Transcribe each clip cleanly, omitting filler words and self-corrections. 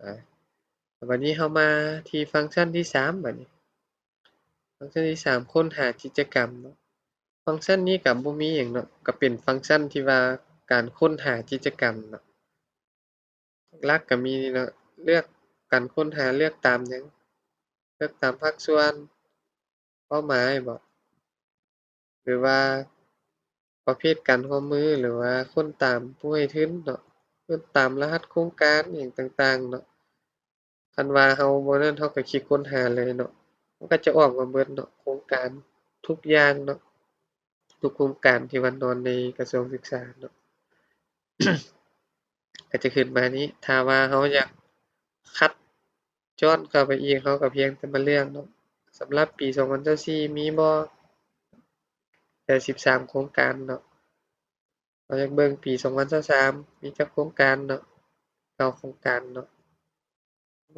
อาบัดนี้เรามาที่ฟังก์ชันที่3บัดนี้ฟังก์ชันที่3ค้นหากิจกรรมเนาะฟังก์ชันนี้ก็บ่มีหยังเนาะก็เป็นฟังก์ชันที่ว่าการค้นหากิจกรรมเนาะหลักๆก็มีเนาะเลือกการค้นหาเลือกตามหยังเลือกตามภาคส่วนเป้าหมายบ่หรือว่าประเภทการร่วมมือหรือว่าค้นตามผู้ให้ทุนเนาะค้นตามรหัสโครงการอิหยังต่างๆเนาะ คันว่าเราบ่นั้นเราก็คลิกค้นหาเลยเนาะมันก็จะออกมาเบิดเนาะโครงการทุกอย่างเนาะทุกโครงการที่ว่านอนในกระทรวงศึกษาเนาะก็จะขึ้นมานี้ถ้าว่าเราอยากคัดย้อนเข้าไปอีกเราก็เพียงแต่มาเลือกเนาะสำหรับปี2024มีบ่ได้13โครงการเนาะเราอยากเบิ่งปี2023มีจักโครงการเนาะ9โครงการเนาะ2022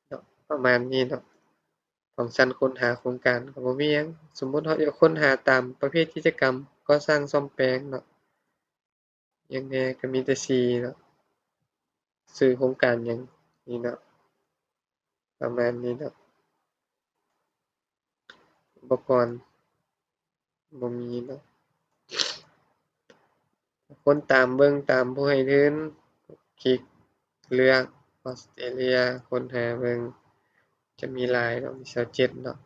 เนาะประมาณนี้เนาะ ฟังก์ชันค้นหาโครงการก็บ่มีหยังสมมุติเราอยากค้นหาตามประเภทกิจกรรมก่อสร้างซ่อมแปลงเนาะหยังแหน่ก็มีแต่ชื่อเนาะชื่อโครงการหยังนี่เนาะประมาณนี้เนาะอุปกรณ์บ่มีเนาะคนตามเบิ่งตามผู้ให้ทุนคลิกเลือกออสเตรเลียค้นหาเบิ่งจะมีหลายเนาะมี27เนาะ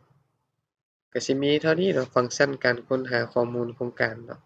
ก็สิมีเท่านี้เนาะฟังก์ชันการค้นหาข้อมูลโครงการเนาะ